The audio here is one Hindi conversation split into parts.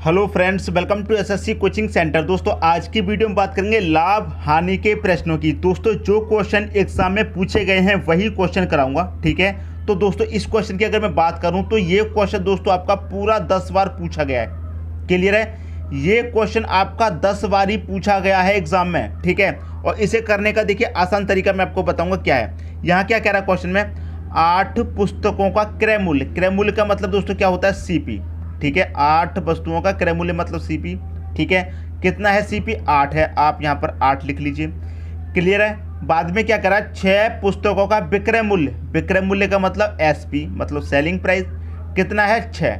Hello friends, welcome to SSC coaching centre. दोस्तों आज की वीडियो में बात करेंगे लाभ हानि के प्रश्नों की। दोस्तों जो क्वेश्चन एग्जाम में पूछे गए हैं वही क्वेश्चन कराऊंगा, ठीक है। तो दोस्तों इस क्वेश्चन की अगर मैं बात करूं तो ये क्वेश्चन दोस्तों आपका पूरा 10 बार पूछा गया है। क्लियर है, ये क्वेश्चन आपका 10 बार ही पूछा गया है एग्जाम में, ठीक है। और इसे करने का देखिए आसान तरीका मैं आपको बताऊंगा क्या है। यहाँ क्या कह रहा है क्वेश्चन में, 8 पुस्तकों का क्रय मूल्य। क्रय मूल्य का मतलब दोस्तों क्या होता है, सीपी, ठीक है। 8 वस्तुओं का क्रय मूल्य मतलब सीपी, ठीक है। कितना है सीपी, 8 है, आप यहाँ पर 8 लिख लीजिए। क्लियर है। बाद में क्या करा, 6 पुस्तकों का विक्रय मूल्य। विक्रय मूल्य का मतलब एसपी मतलब सेलिंग प्राइस, कितना है 6।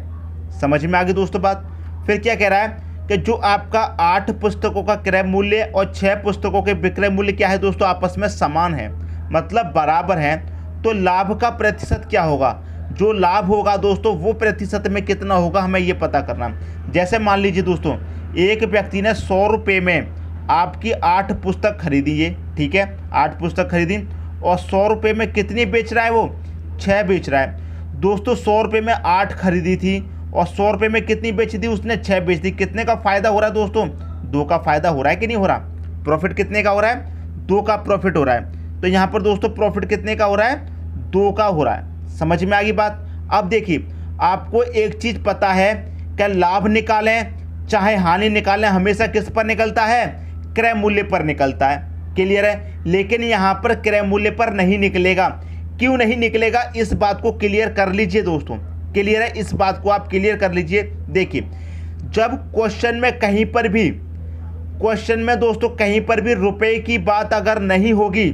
समझ में आ गई दोस्तों बात। फिर क्या कह रहा है कि जो आपका 8 पुस्तकों का क्रय मूल्य और 6 पुस्तकों के विक्रय मूल्य क्या है दोस्तों, आपस में समान है मतलब बराबर है। तो लाभ का प्रतिशत क्या होगा, जो लाभ होगा दोस्तों वो प्रतिशत में कितना होगा हमें ये पता करना। जैसे मान लीजिए दोस्तों, एक व्यक्ति ने 100 रुपये में आपकी 8 पुस्तक खरीदी है, ठीक है। 8 पुस्तक खरीदी और 100 रुपये में कितनी बेच रहा है, वो 6 बेच रहा है। दोस्तों 100 रुपये में 8 खरीदी थी और 100 रुपये में कितनी बेची थी, उसने 6 बेच दी। कितने का फायदा हो रहा है दोस्तों, 2 का फायदा हो रहा है कि नहीं हो रहा। प्रॉफिट कितने का हो रहा है, 2 का प्रॉफिट हो रहा है। तो यहाँ पर दोस्तों प्रॉफिट कितने का हो रहा है, 2 का हो रहा है। समझ में आ गई बात। अब देखिए आपको एक चीज पता है कि लाभ निकालें चाहे हानि निकालें हमेशा किस पर निकलता है, क्रय मूल्य पर निकलता है। क्लियर है। लेकिन यहाँ पर क्रय मूल्य पर नहीं निकलेगा। क्यों नहीं निकलेगा, इस बात को क्लियर कर लीजिए दोस्तों। क्लियर है, इस बात को आप क्लियर कर लीजिए। देखिए जब क्वेश्चन में कहीं पर भी, क्वेश्चन में दोस्तों कहीं पर भी रुपए की बात अगर नहीं होगी,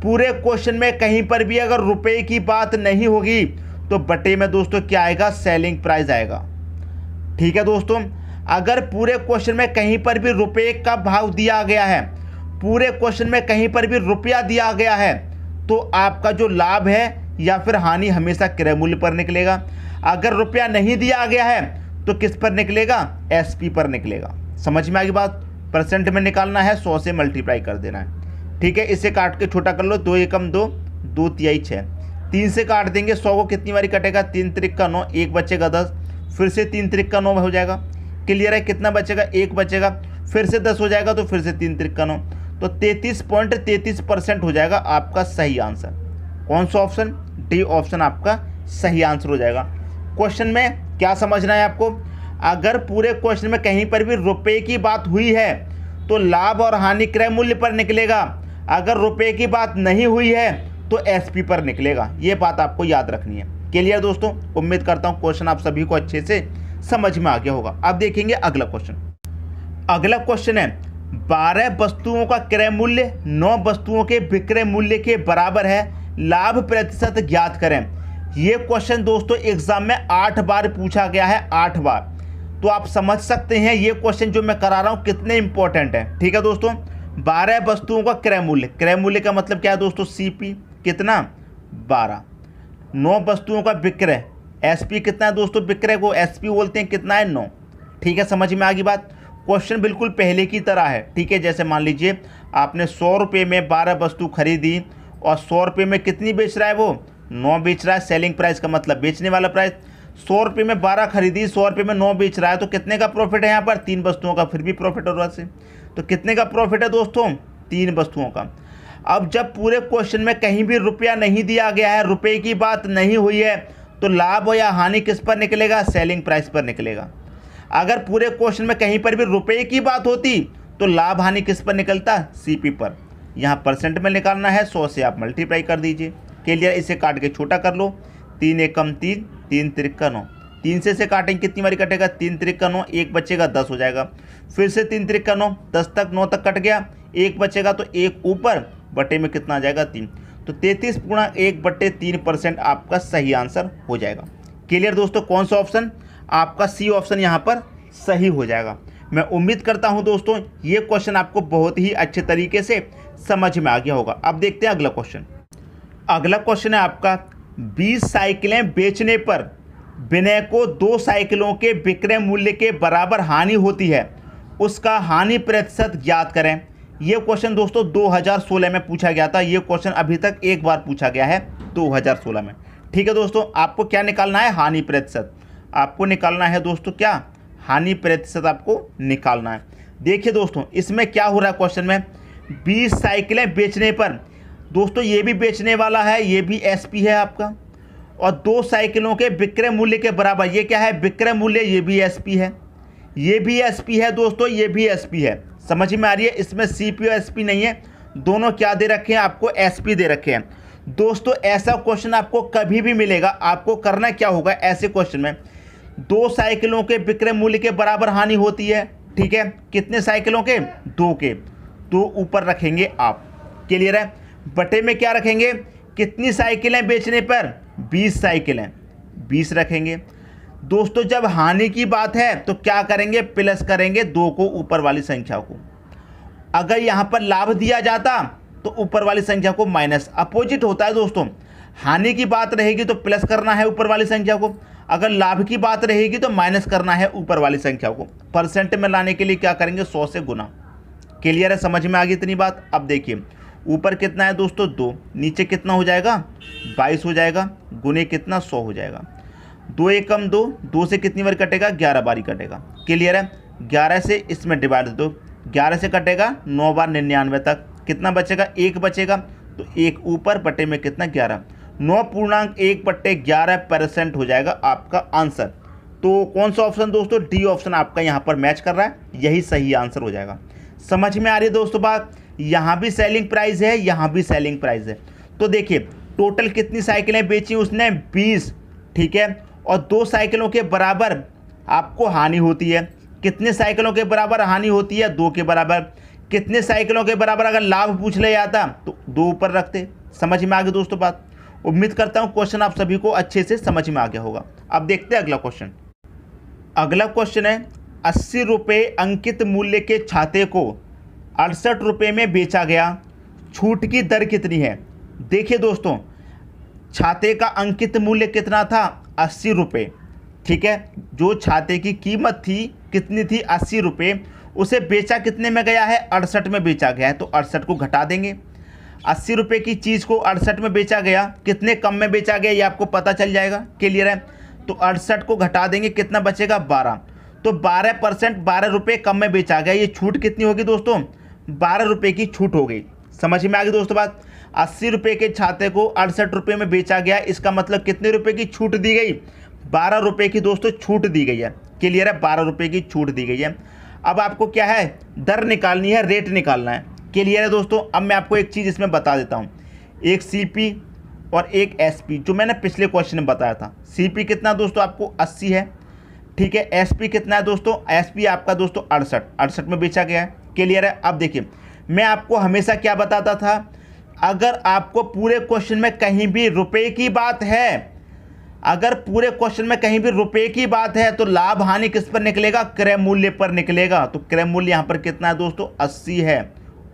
पूरे क्वेश्चन में कहीं पर भी अगर रुपए की बात नहीं होगी तो बटे में दोस्तों क्या आएगा, सेलिंग प्राइस आएगा, ठीक है दोस्तों। अगर पूरे क्वेश्चन में कहीं पर भी रुपए का भाव दिया गया है, पूरे क्वेश्चन में कहीं पर भी रुपया दिया गया है, तो आपका जो लाभ है या फिर हानि हमेशा क्रय मूल्य पर निकलेगा। अगर रुपया नहीं दिया गया है तो किस पर निकलेगा, एसपी पर निकलेगा। समझ में आ गई बात। परसेंट में निकालना है, 100 से मल्टीप्लाई कर देना है, ठीक है। इसे काट के छोटा कर लो, 2 एकम 2, 2 तिहाई 6, 3 से काट देंगे। 100 को कितनी बारी कटेगा, 3 त्रिक का 9, 1 बचेगा 10, फिर से 3 त्रिक का 9 हो जाएगा। क्लियर है, कितना बचेगा, 1 बचेगा, फिर से 10 हो जाएगा तो फिर से 3 त्रिक का 9, तो 33.33% हो जाएगा आपका सही आंसर। कौन सा ऑप्शन, डी ऑप्शन आपका सही आंसर हो जाएगा। क्वेश्चन में क्या समझना है आपको, अगर पूरे क्वेश्चन में कहीं पर भी रुपये की बात हुई है तो लाभ और हानि क्रय मूल्य पर निकलेगा। अगर रुपए की बात नहीं हुई है तो एसपी पर निकलेगा। ये बात आपको याद रखनी है। क्लियर दोस्तों, उम्मीद करता हूँ क्वेश्चन आप सभी को अच्छे से समझ में आ गया होगा। अब देखेंगे अगला क्वेश्चन। अगला क्वेश्चन है, 12 वस्तुओं का क्रय मूल्य 9 वस्तुओं के विक्रय मूल्य के बराबर है, लाभ प्रतिशत ज्ञात करें। ये क्वेश्चन दोस्तों एग्जाम में 8 बार पूछा गया है, 8 बार। तो आप समझ सकते हैं ये क्वेश्चन जो मैं करा रहा हूँ कितने इंपॉर्टेंट है, ठीक है दोस्तों। 12 वस्तुओं का क्रय मूल्य, क्रय मूल्य का मतलब क्या है दोस्तों, सीपी कितना 12। 9 वस्तुओं का विक्रय, एसपी कितना है दोस्तों, विक्रय को एसपी बोलते हैं, कितना है 9, ठीक है। समझ में आ गई बात। क्वेश्चन बिल्कुल पहले की तरह है, ठीक है। जैसे मान लीजिए आपने 100 रुपये में 12 वस्तु खरीदी और 100 रुपये में कितनी बेच रहा है, वो 9 बेच रहा है। सेलिंग प्राइस का मतलब बेचने वाला प्राइस। 100 रुपये में 12 खरीदी, 100 रुपये में 9 बेच रहा है, तो कितने का प्रॉफिट है यहाँ पर, 3 वस्तुओं का, फिर भी प्रॉफिट हो रहा है। तो कितने का प्रॉफिट है दोस्तों, 3 वस्तुओं का। अब जब पूरे क्वेश्चन में कहीं भी रुपया नहीं दिया गया है, रुपए की बात नहीं हुई है, तो लाभ या हानि किस पर निकलेगा, सेलिंग प्राइस पर निकलेगा। अगर पूरे क्वेश्चन में कहीं पर भी रुपए की बात होती तो लाभ हानि किस पर निकलता, सीपी पर। यहाँ परसेंट में निकालना है, 100 से आप मल्टीप्लाई कर दीजिए। क्लियर, इसे काट के छोटा कर लो, 3 एकम 3, 3 त्रिक का 9, 3 से काटेंगे कितनी बारी कटेगा, 3 त्रिक का 9, 1 बचेगा 10 हो जाएगा, फिर से 3 त्रिक का 9, 10 तक 9 तक कट गया, 1 बचेगा तो 1 ऊपर, बटे में कितना आ जाएगा 3, तो 33/1/3% आपका सही आंसर हो जाएगा। क्लियर दोस्तों, कौन सा ऑप्शन, आपका सी ऑप्शन यहाँ पर सही हो जाएगा। मैं उम्मीद करता हूँ दोस्तों ये क्वेश्चन आपको बहुत ही अच्छे तरीके से समझ में आ गया होगा। अब देखते हैं अगला क्वेश्चन। अगला क्वेश्चन है आपका, 20 साइकिलें बेचने पर विनय को 2 साइकिलों के विक्रय मूल्य के बराबर हानि होती है, उसका हानि प्रतिशत ज्ञात करें। यह क्वेश्चन दोस्तों 2016 में पूछा गया था। यह क्वेश्चन अभी तक एक बार पूछा गया है 2016 में, ठीक है दोस्तों। आपको क्या निकालना है, हानि प्रतिशत। आपको निकालना है दोस्तों क्या, हानि प्रतिशत आपको निकालना है। देखिए दोस्तों, इसमें क्या हो रहा है क्वेश्चन में, 20 साइकिलें बेचने पर, दोस्तों ये भी बेचने वाला है, ये भी एसपी है आपका, और 2 साइकिलों के विक्रय मूल्य के बराबर, ये क्या है विक्रय मूल्य, ये भी एसपी है, ये भी एसपी है दोस्तों, ये भी एसपी है। समझ में आ रही है, इसमें सीपी और एसपी नहीं है, दोनों क्या दे रखे हैं आपको, एसपी दे रखे हैं। दोस्तों ऐसा क्वेश्चन आपको कभी भी मिलेगा, आपको करना क्या होगा ऐसे क्वेश्चन में, 2 साइकिलों के विक्रय मूल्य के बराबर हानि होती है, ठीक है, कितने साइकिलों के, 2 के, तो ऊपर रखेंगे आप, क्लियर है, बटे में क्या रखेंगे, कितनी साइकिलें बेचने पर, 20 साइकिलें, 20 रखेंगे। दोस्तों जब हानि की बात है तो क्या करेंगे, प्लस करेंगे 2 को ऊपर वाली संख्या को, अगर यहाँ पर लाभ दिया जाता तो ऊपर वाली संख्या को माइनस, अपोजिट होता है दोस्तों, हानि की बात रहेगी तो प्लस करना है ऊपर वाली संख्या को, अगर लाभ की बात रहेगी तो माइनस करना है ऊपर वाली संख्या को। परसेंट में लाने के लिए क्या करेंगे, 100 से गुना। क्लियर है, समझ में आ गई इतनी बात। अब देखिए ऊपर कितना है दोस्तों 2, नीचे कितना हो जाएगा 22 हो जाएगा, गुने कितना 100 हो जाएगा, 2 एक कम 2, 2 से कितनी बार कटेगा, 11 बारी कटेगा। क्लियर है, 11 से इसमें डिवाइड दो, 11 से कटेगा 9 बार 99 तक, कितना बचेगा, 1 बचेगा, तो 1 ऊपर बटे में कितना 11, 9.1/11% हो जाएगा आपका आंसर। तो कौन सा ऑप्शन दोस्तों, डी ऑप्शन आपका यहाँ पर मैच कर रहा है, यही सही आंसर हो जाएगा। समझ में आ रही है दोस्तों बात, यहाँ भी सेलिंग प्राइस है, यहाँ भी सेलिंग प्राइस है। तो देखिए टोटल कितनी साइकिलें बेची उसने, 20, ठीक है, और 2 साइकिलों के बराबर आपको हानि होती है, कितने साइकिलों के बराबर हानि होती है, 2 के बराबर, कितने साइकिलों के बराबर अगर लाभ पूछ ले जाता तो 2 ऊपर रखते। समझ में आ गई दोस्तों बात, उम्मीद करता हूँ क्वेश्चन आप सभी को अच्छे से समझ में आ गया होगा। अब देखते हैं अगला क्वेश्चन। अगला क्वेश्चन है, 80 रुपये अंकित मूल्य के छाते को 68 रुपये में बेचा गया, छूट की दर कितनी है। देखिए दोस्तों, छाते का अंकित मूल्य कितना था, 80 रुपये, ठीक है, जो छाते की कीमत थी कितनी थी, 80 रुपये, उसे बेचा कितने में गया है, 68 में बेचा गया है, तो 68 को घटा देंगे। 80 रुपये की चीज़ को 68 में बेचा गया, कितने कम में बेचा गया ये आपको पता चल जाएगा, क्लियर है, तो 68 को घटा देंगे, कितना बचेगा 12, तो 12%, 12 रुपये कम में बेचा गया, ये छूट कितनी होगी दोस्तों, 12 रुपये की छूट हो गई। समझ में आ गई दोस्तों बात, 80 रुपये के छाते को 68 रुपये में बेचा गया, इसका मतलब कितने रुपये की छूट दी गई, 12 रुपये की दोस्तों छूट दी गई है, क्लियर है, 12 रुपये की छूट दी गई है। अब आपको क्या है, दर निकालनी है, रेट निकालना है, क्लियर है दोस्तों। अब मैं आपको एक चीज़ इसमें बता देता हूँ, एक सीपी और एक एसपी, जो मैंने पिछले क्वेश्चन में बताया था, सीपी कितना दोस्तों आपको 80 है, ठीक है, एसपी कितना है दोस्तों, एसपी आपका दोस्तों 68 में बेचा गया है, क्लियर है। अब देखिए मैं आपको हमेशा क्या बताता था, अगर आपको पूरे क्वेश्चन में कहीं भी रुपए की बात है, अगर पूरे क्वेश्चन में कहीं भी रुपए की बात है तो लाभ हानि किस पर निकलेगा, क्रय मूल्य पर निकलेगा। तो क्रय मूल्य यहाँ पर कितना है दोस्तों, 80 है,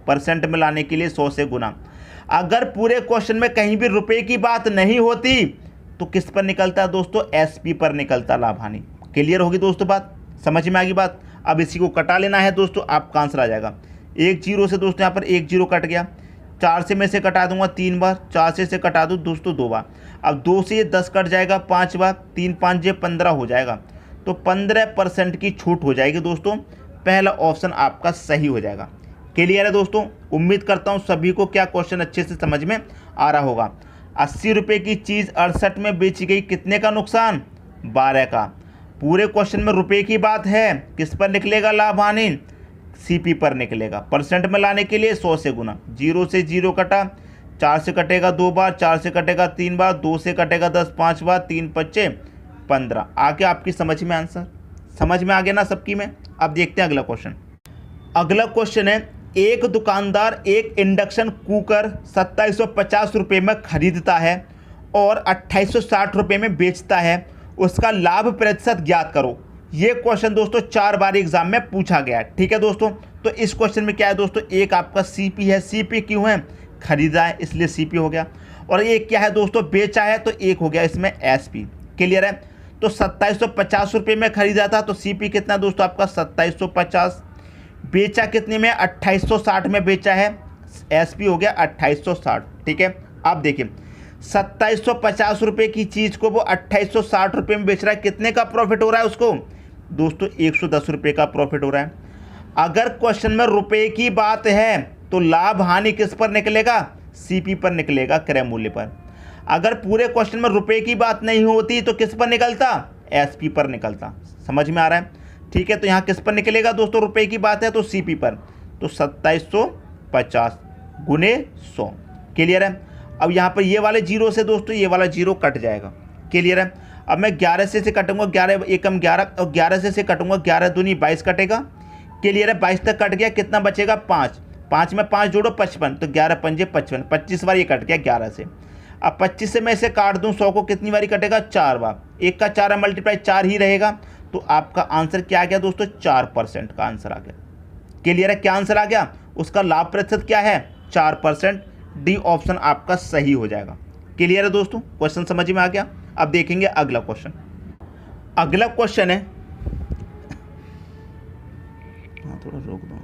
परसेंट में लाने के लिए 100 से गुना। अगर पूरे क्वेश्चन में कहीं भी रुपए की बात नहीं होती तो किस पर निकलता है दोस्तों, एसपी पर निकलता लाभ हानि। क्लियर होगी दोस्तों बात, समझ में आ गई बात। अब इसी को कटा लेना है दोस्तों, आपका आंसर आ जाएगा। 1 जीरो से दोस्तों यहाँ पर 1 जीरो कट गया, 4 से मैं से कटा दूंगा 3 बार, 4 से कटा दूँ दोस्तों 2 बार, अब 2 से ये 10 कट जाएगा 5 बार, 3 5 जे 15 हो जाएगा, तो 15% की छूट हो जाएगी दोस्तों, पहला ऑप्शन आपका सही हो जाएगा। क्लियर है दोस्तों, उम्मीद करता हूँ सभी को क्या क्वेश्चन अच्छे से समझ में आ रहा होगा। 80 रुपये की चीज़ 68 में बेची गई, कितने का नुकसान, 12 का। पूरे क्वेश्चन में रुपए की बात है, किस पर निकलेगा लाभ हानि, सीपी पर निकलेगा। परसेंट में लाने के लिए 100 से गुना, 0 से 0 कटा, 4 से कटेगा 2 बार, 4 से कटेगा 3 बार, 2 से कटेगा 10 5 बार, 3 5 15। आगे आपकी समझ में आंसर समझ में आ गया ना सबकी में। अब देखते हैं अगला क्वेश्चन। अगला क्वेश्चन है, एक दुकानदार एक इंडक्शन कुकर 2750 रुपये में खरीदता है और 2860 रुपये में बेचता है, उसका लाभ प्रतिशत ज्ञात करो। ये क्वेश्चन दोस्तों 4 बार एग्जाम में पूछा गया है, ठीक है दोस्तों। तो इस क्वेश्चन में क्या है दोस्तों, एक आपका सीपी है, सीपी क्यों है, खरीदा है इसलिए सीपी हो गया, और एक क्या है दोस्तों, बेचा है, तो एक हो गया इसमें एसपी। क्लियर है, तो 2750 रुपये में खरीदा था, तो सीपी कितना दोस्तों आपका 2750, बेचा कितने में, 2860 में बेचा है, एसपी हो गया 2860, ठीक है। अब देखिए 2750 रुपये की चीज़ को वो 2860 रुपये में बेच रहा है, कितने का प्रॉफिट हो रहा है उसको, दोस्तों 110 रुपये का प्रॉफिट हो रहा है। अगर क्वेश्चन में रुपए की बात है तो लाभ हानि किस पर निकलेगा, सीपी पर निकलेगा, क्रय मूल्य पर। अगर पूरे क्वेश्चन में रुपए की बात नहीं होती तो किस पर निकलता, एसपी पर निकलता। समझ में आ रहा है, ठीक है। तो यहाँ किस पर निकलेगा दोस्तों, रुपए की बात है तो सीपी पर, तो 2750 गुने 100। क्लियर है। अब यहाँ पर ये वाले जीरो से दोस्तों ये वाला जीरो कट जाएगा। क्लियर है। अब मैं 11 से कटूंगा, 11 एकम 11, और 11 से कटूंगा, 11 दूनी 22 कटेगा। क्लियर है। 22 तक कट गया, कितना बचेगा 5, 5 में 5 जोड़ो 55, तो 11 पंजे 55, 25 बार ये कट गया 11 से। अब 25 से मैं इसे काट दूं, 100 को कितनी बारी कटेगा, 4 बार। 1 का 4 मल्टीप्लाई 4 ही रहेगा, तो आपका आंसर क्या आ गया दोस्तों, 4% का आंसर आ गया। क्लियर है। क्या आंसर आ गया, उसका लाभ प्रतिशत क्या है, 4%। डी ऑप्शन आपका सही हो जाएगा। क्लियर है दोस्तों, क्वेश्चन समझ में आ गया। अब देखेंगे अगला क्वेश्चन। अगला क्वेश्चन है, थोड़ा रोक दो।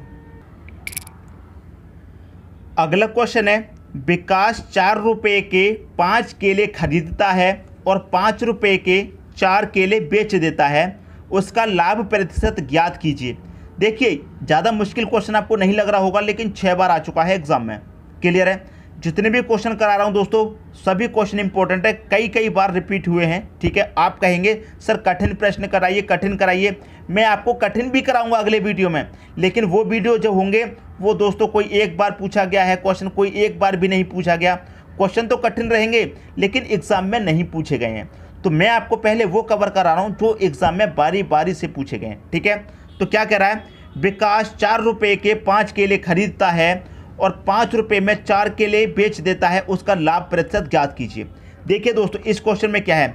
अगला क्वेश्चन है, विकास 4 रुपए के 5 केले खरीदता है और 5 रुपए के 4 केले बेच देता है, उसका लाभ प्रतिशत ज्ञात कीजिए। देखिए ज़्यादा मुश्किल क्वेश्चन आपको नहीं लग रहा होगा, लेकिन 6 बार आ चुका है एग्जाम में। क्लियर है। जितने भी क्वेश्चन करा रहा हूं दोस्तों, सभी क्वेश्चन इंपॉर्टेंट है, कई बार रिपीट हुए हैं। ठीक है। आप कहेंगे सर कठिन प्रश्न कराइए, कठिन कराइए, मैं आपको कठिन भी कराऊंगा अगले वीडियो में, लेकिन वो वीडियो जो होंगे वो दोस्तों कोई एक बार पूछा गया है क्वेश्चन, कोई एक बार भी नहीं पूछा गया। क्वेश्चन तो कठिन रहेंगे लेकिन एग्जाम में नहीं पूछे गए हैं, तो मैं आपको पहले वो कवर करा रहा हूँ जो एग्जाम में बारी बारी से पूछे गए हैं। ठीक है। तो क्या कह रहा है, विकास 4 रुपए के 5 केले खरीदता है और 5 रुपए में 4 केले बेच देता है, उसका लाभ प्रतिशत ज्ञात कीजिए। देखिए दोस्तों इस क्वेश्चन में क्या है,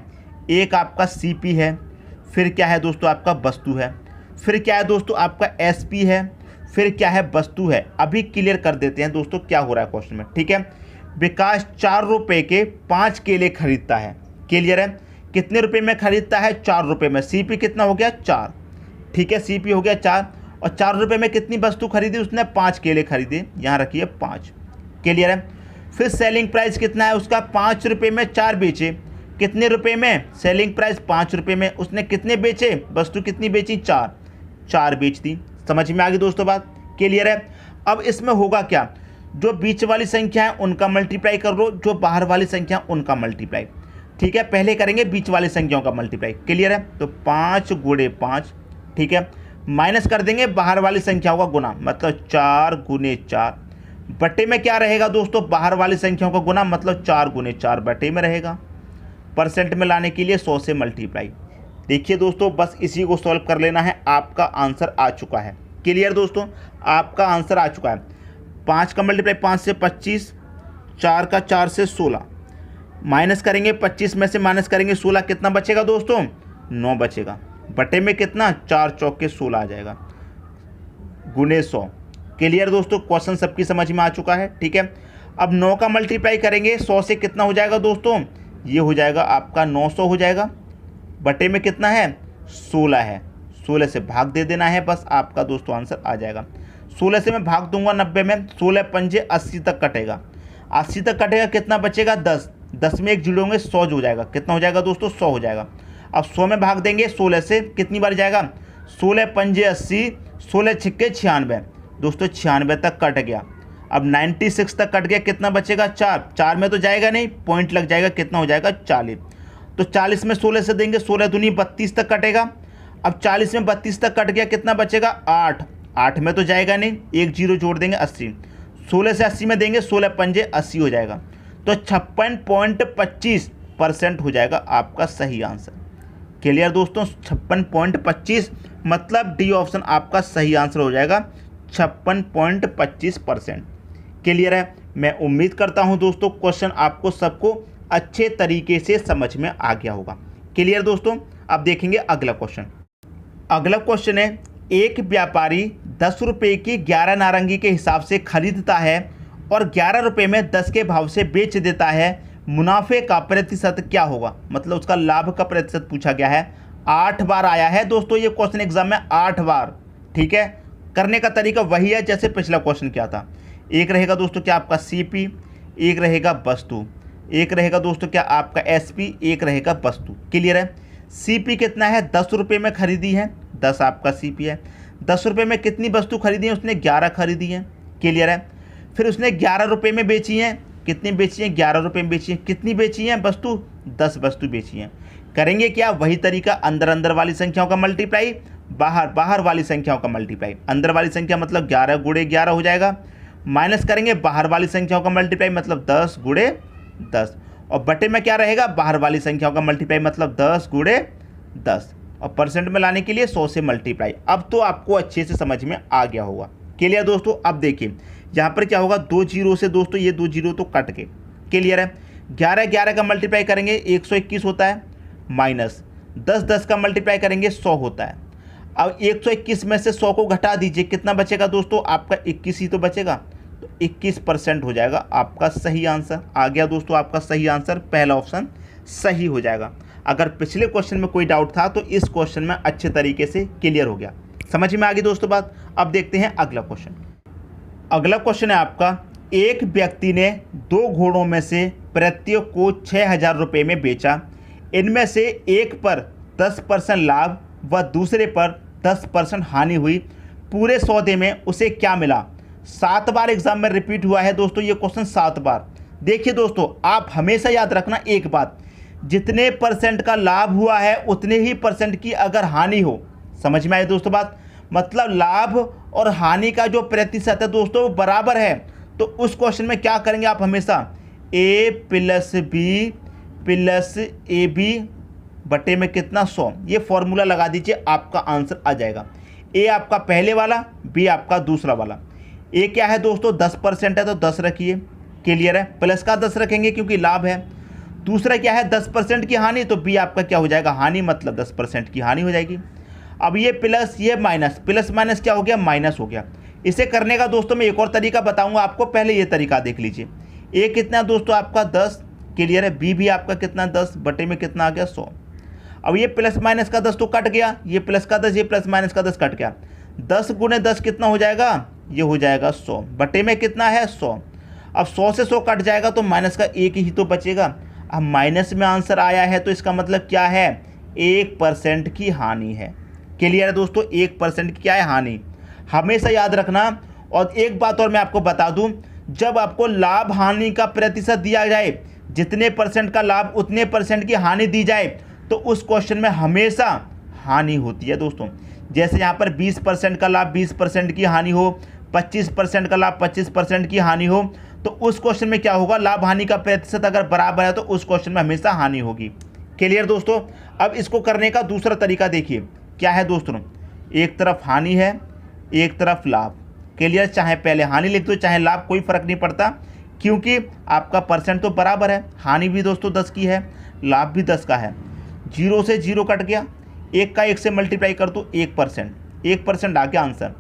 एक आपका सीपी है, फिर क्या है दोस्तों आपका वस्तु है, फिर क्या है दोस्तों आपका एसपी है, फिर क्या है वस्तु है। अभी क्लियर कर देते हैं दोस्तों क्या हो रहा है क्वेश्चन में। ठीक है। विकास 4 रुपए के 5 केले खरीदता है। क्लियर है। कितने रुपए में खरीदता है, 4 रुपए में। सीपी कितना हो गया, 4। ठीक है। सीपी हो गया 4, और 4 रुपए में कितनी वस्तु खरीदी उसने, 5 केले खरीदे, यहाँ रखिए 5। क्लियर है। फिर सेलिंग प्राइस कितना है उसका, 5 रुपए में 4 बेचे। कितने रुपए में, सेलिंग प्राइस 5 रुपए में, उसने कितने बेचे, वस्तु कितनी बेची, 4 बेच दी। समझ में आ गई दोस्तों बात। क्लियर है। अब इसमें होगा क्या, जो बीच वाली संख्या है उनका मल्टीप्लाई कर लो, जो बाहर वाली संख्या उनका मल्टीप्लाई। ठीक है। पहले करेंगे बीच वाली संख्याओं का मल्टीप्लाई। क्लियर है। तो 5 गुणे 5, ठीक है, माइनस कर देंगे बाहर वाली संख्याओं का गुना, मतलब 4 गुने 4 बटे में क्या रहेगा दोस्तों, बाहर वाली संख्याओं का गुना, मतलब 4 गुने 4 बटे में रहेगा। परसेंट में लाने के लिए 100 से मल्टीप्लाई। देखिए दोस्तों बस इसी को सॉल्व कर लेना है, आपका आंसर आ चुका है। क्लियर दोस्तों, आपका आंसर आ चुका है। 5 का मल्टीप्लाई 5 से 25, 4 का 4 से 16, माइनस करेंगे 25 में से माइनस करेंगे 16, कितना बचेगा दोस्तों, 9 बचेगा। बटे में कितना, 4 चौके 16 आ जाएगा, गुने 100। क्लियर दोस्तों, क्वेश्चन सबकी समझ में आ चुका है। ठीक है। अब 9 का मल्टीप्लाई करेंगे 100 से, कितना हो जाएगा दोस्तों, ये हो जाएगा आपका 900 हो जाएगा। बटे में कितना है, 16 है, 16 से भाग दे देना है, बस आपका दोस्तों आंसर आ जाएगा। 16 से मैं भाग दूंगा 90 में, 16 पंजे 80 तक कटेगा, 80 तक कटेगा, कितना बचेगा 10, 10 में 1 जुड़ोगे 100 हो जाएगा, कितना हो जाएगा दोस्तों, 100 हो जाएगा। अब 100 में भाग देंगे 16 से, कितनी बार जाएगा, 16 पंजे 80, 16 छिक्के 96 दोस्तों, 96 तक कट गया। अब 96 तक कट गया, कितना बचेगा, 4 में तो जाएगा नहीं, पॉइंट लग जाएगा, कितना हो जाएगा 40। तो 40 में 16 से देंगे, 16 दूनी 32 तक कटेगा। अब 40 में 32 तक कट गया, कितना बचेगा 8 में तो जाएगा नहीं, 1 जीरो जोड़ देंगे 80, 16 से 80 में देंगे, 16 पंजे 80 हो जाएगा। तो 56.25% हो जाएगा आपका सही आंसर। क्लियर दोस्तों, 56.25 मतलब डी ऑप्शन आपका सही आंसर हो जाएगा, 56.25%। क्लियर है। मैं उम्मीद करता हूं दोस्तों क्वेश्चन आपको सबको अच्छे तरीके से समझ में आ गया होगा। क्लियर दोस्तों, अब देखेंगे अगला क्वेश्चन। अगला क्वेश्चन है, एक व्यापारी 10 रुपये की 11 नारंगी के हिसाब से खरीदता है और 11 रुपये में 10 के भाव से बेच देता है, मुनाफे का प्रतिशत क्या होगा, मतलब उसका लाभ का प्रतिशत पूछा गया है। 8 बार आया है दोस्तों ये क्वेश्चन एग्जाम में, 8 बार। ठीक है। करने का तरीका वही है जैसे पिछला क्वेश्चन क्या था। एक रहेगा दोस्तों क्या आपका सीपी, एक रहेगा वस्तु, एक रहेगा दोस्तों क्या आपका एसपी, एक रहेगा वस्तु। क्लियर है। सीपी कितना है, 10 रुपये में खरीदी है, 10 आपका CP है। 10 रुपये में कितनी वस्तु खरीदी है उसने? 11 खरीदी है। क्लियर है। फिर उसने 11 रुपये में बेची हैं। कितनी बेची हैं? 11 रुपये में बेची हैं। कितनी बेची हैं वस्तु? 10 वस्तु बेची हैं। करेंगे क्या? वही तरीका, अंदर अंदर वाली संख्याओं का मल्टीप्लाई, बाहर बाहर वाली संख्याओं का मल्टीप्लाई। अंदर वाली संख्या मतलब 11 गुणे 11 हो जाएगा, माइनस करेंगे बाहर वाली संख्याओं का मल्टीप्लाई मतलब 10 गुणे 10, और बटे में क्या रहेगा? बाहर वाली संख्याओं का मल्टीप्लाई मतलब 10 गुणे 10, और परसेंट में लाने के लिए 100 से मल्टीप्लाई। अब तो आपको अच्छे से समझ में आ गया होगा। क्लियर दोस्तों? अब देखिए यहाँ पर क्या होगा, 2 जीरो से दोस्तों ये 2 जीरो तो कट के। क्लियर है। 11 11 का मल्टीप्लाई करेंगे 121 होता है, माइनस 10 10 का मल्टीप्लाई करेंगे 100 होता है। अब 121 में से 100 को घटा दीजिए, कितना बचेगा दोस्तों? आपका 21 ही तो बचेगा, तो 21% हो जाएगा आपका सही आंसर। आ गया दोस्तों आपका सही आंसर, पहला ऑप्शन सही हो जाएगा। अगर पिछले क्वेश्चन में कोई डाउट था तो इस क्वेश्चन में अच्छे तरीके से क्लियर हो गया। समझ में आ गई दोस्तों बात? अब देखते हैं अगला क्वेश्चन। अगला क्वेश्चन है आपका, एक व्यक्ति ने 2 घोड़ों में से प्रत्येक को 6000 रुपये में बेचा। इनमें से एक पर 10% लाभ व दूसरे पर 10% हानि हुई। पूरे सौदे में उसे क्या मिला? 7 बार एग्जाम में रिपीट हुआ है दोस्तों ये क्वेश्चन, 7 बार। देखिए दोस्तों, आप हमेशा याद रखना एक बात, जितने परसेंट का लाभ हुआ है उतने ही परसेंट की अगर हानि हो, समझ में आए दोस्तों बात? मतलब लाभ और हानि का जो प्रतिशत है दोस्तों वो बराबर है, तो उस क्वेश्चन में क्या करेंगे आप हमेशा? A + B + AB बटे में कितना? 100। ये फॉर्मूला लगा दीजिए, आपका आंसर आ जाएगा। A आपका पहले वाला, B आपका दूसरा वाला। A क्या है दोस्तों? 10% है तो 10 रखिए। क्लियर है। प्लस का 10 रखेंगे क्योंकि लाभ है। दूसरा क्या है? 10% की हानि, तो B आपका क्या हो जाएगा? हानि मतलब 10% की हानि हो जाएगी। अब ये प्लस ये माइनस, प्लस माइनस क्या हो गया? माइनस हो गया। इसे करने का दोस्तों मैं एक और तरीका बताऊंगा आपको, पहले ये तरीका देख लीजिए। A कितना दोस्तों आपका? 10। क्लियर है। B भी आपका कितना? 10 बटे में कितना आ गया? 100। अब ये प्लस माइनस का 10 तो कट गया, ये प्लस का 10, ये प्लस माइनस का 10 कट गया। 10 गुणे 10 कितना हो जाएगा? ये हो जाएगा 100 बटे में कितना है? 100। अब 100 से 100 कट जाएगा तो माइनस का 1 ही तो बचेगा। अब माइनस में आंसर आया है तो इसका मतलब क्या है? 1% की हानि है। क्लियर है दोस्तों? 1% की क्या है? हानि। हमेशा याद रखना। और एक बात और मैं आपको बता दूं, जब आपको लाभ हानि का प्रतिशत दिया जाए, जितने परसेंट का लाभ उतने परसेंट की हानि दी जाए, तो उस क्वेश्चन में हमेशा हानि होती है दोस्तों। जैसे यहाँ पर 20% का लाभ 20% की हानि हो, 25% का लाभ 25% की हानि हो, तो उस क्वेश्चन में क्या होगा? लाभ हानि का प्रतिशत अगर बराबर है तो उस क्वेश्चन में हमेशा हानि होगी। क्लियर दोस्तों? अब इसको करने का दूसरा तरीका देखिए क्या है दोस्तों। एक तरफ हानि है, एक तरफ लाभ। क्लियर? चाहे पहले हानि लिख दो चाहे लाभ, कोई फर्क नहीं पड़ता, क्योंकि आपका परसेंट तो बराबर है। हानि भी दोस्तों 10 की है, लाभ भी 10 का है। 0 से 0 कट गया, 1 का 1 से मल्टीप्लाई कर दो, 1%। 1% आ गया आंसर।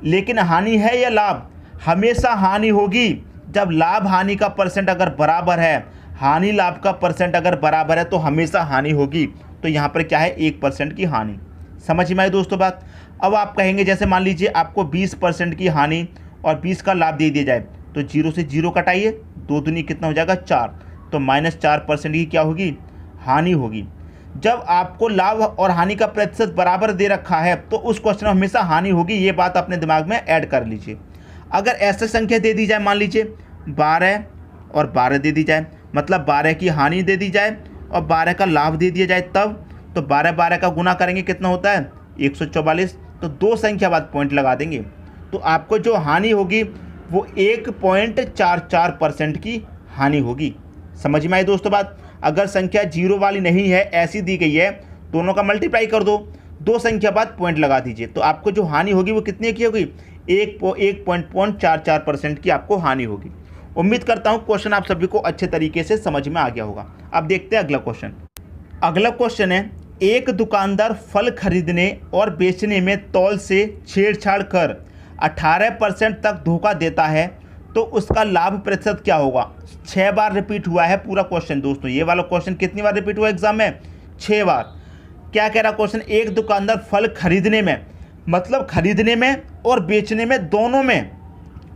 लेकिन हानि है या लाभ? हमेशा हानि होगी। जब लाभ हानि का परसेंट अगर बराबर है, हानि लाभ का परसेंट अगर बराबर है तो हमेशा हानि होगी। तो यहाँ पर क्या है? 1% की हानि। समझ में आई दोस्तों बात? अब आप कहेंगे जैसे मान लीजिए आपको 20% की हानि और 20 का लाभ दे दिया जाए, तो 0 से 0 कटाइए, 2 दूनी कितना हो जाएगा? 4, तो -4% की क्या होगी? हानि होगी। जब आपको लाभ और हानि का प्रतिशत बराबर दे रखा है तो उस क्वेश्चन में हमेशा हानि होगी। ये बात अपने दिमाग में ऐड कर लीजिए। अगर ऐसे संख्या दे दी जाए, मान लीजिए 12 और 12 दे दी जाए, मतलब 12 की हानि दे दी जाए और 12 का लाभ दे दिया जाए, तब तो 12 12 का गुना करेंगे कितना होता है? 144। तो 2 संख्या बाद पॉइंट लगा देंगे, तो आपको जो हानि होगी वो 1.44% की हानि होगी। समझ में आई दोस्तों बात? अगर संख्या 0 वाली नहीं है, ऐसी दी गई है, दोनों का मल्टीप्लाई कर दो, 2 संख्या बाद पॉइंट लगा दीजिए, तो आपको जो हानि होगी वो कितनी की होगी? 1.44% की आपको हानि होगी। उम्मीद करता हूँ क्वेश्चन आप सभी को अच्छे तरीके से समझ में आ गया होगा। अब देखते हैं अगला क्वेश्चन। अगला क्वेश्चन है, एक दुकानदार फल खरीदने और बेचने में तौल से छेड़छाड़ कर 18% तक धोखा देता है, तो उसका लाभ प्रतिशत क्या होगा? 6 बार रिपीट हुआ है पूरा क्वेश्चन दोस्तों। ये वाला क्वेश्चन कितनी बार रिपीट हुआ एग्जाम में? 6 बार। क्या कह रहा क्वेश्चन? एक दुकानदार फल खरीदने में, मतलब खरीदने में और बेचने में, दोनों में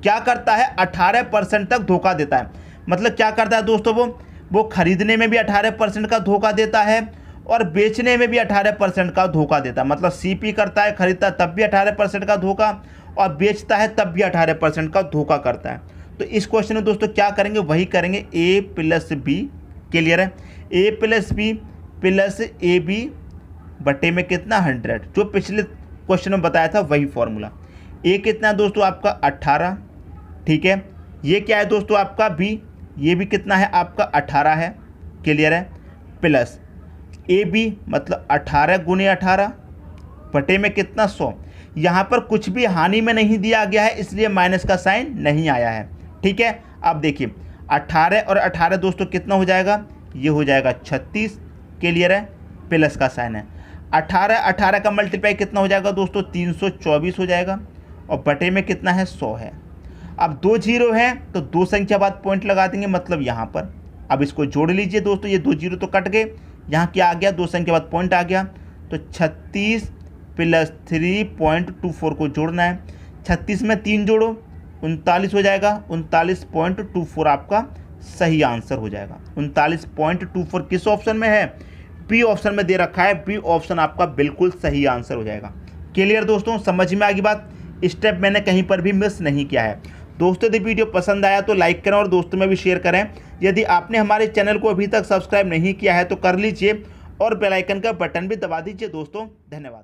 क्या करता है? 18% तक धोखा देता है। मतलब क्या करता है दोस्तों? वो खरीदने में भी 18% का धोखा देता है और बेचने में भी 18% का धोखा देता है। मतलब सीपी करता है, खरीदता तब भी 18% का धोखा, और बेचता है तब भी 18% का धोखा करता है। तो इस क्वेश्चन में दोस्तों क्या करेंगे, वही करेंगे ए प्लस बी। क्लियर है, A plus B plus A B बटे में कितना 100, जो पिछले क्वेश्चन में बताया था वही फॉर्मूला। ए कितना दोस्तों आपका 18, ठीक है। ये क्या है दोस्तों आपका बी, ये भी कितना है आपका 18 है। क्लियर है, प्लस ए बी मतलब 18 गुने 18 बटे में कितना 100। यहाँ पर कुछ भी हानि में नहीं दिया गया है, इसलिए माइनस का साइन नहीं आया है। ठीक है, अब देखिए 18 और 18 दोस्तों कितना हो जाएगा, ये हो जाएगा 36। क्लियर है, प्लस का साइन है। 18 का मल्टीप्लाई कितना हो जाएगा दोस्तों, 324 हो जाएगा, और बटे में कितना है 100 है। अब 2 जीरो है तो 2 संख्या बाद पॉइंट लगा देंगे, मतलब यहाँ पर। अब इसको जोड़ लीजिए दोस्तों, ये 2 जीरो तो कट गए, यहाँ क्या आ गया, 2 संख्या बाद पॉइंट आ गया। तो 36 प्लस 3.24 को जोड़ना है। 36 में 3 जोड़ो 39 हो जाएगा। 39.24 आपका सही आंसर हो जाएगा। 39.24 किस ऑप्शन में है, बी ऑप्शन में दे रखा है। बी ऑप्शन आपका बिल्कुल सही आंसर हो जाएगा। क्लियर दोस्तों, समझ में आ गई बात, स्टेप मैंने कहीं पर भी मिस नहीं किया है। दोस्तों यदि वीडियो पसंद आया तो लाइक करें और दोस्तों में भी शेयर करें। यदि आपने हमारे चैनल को अभी तक सब्सक्राइब नहीं किया है तो कर लीजिए, और बेल आइकन का बटन भी दबा दीजिए दोस्तों। धन्यवाद।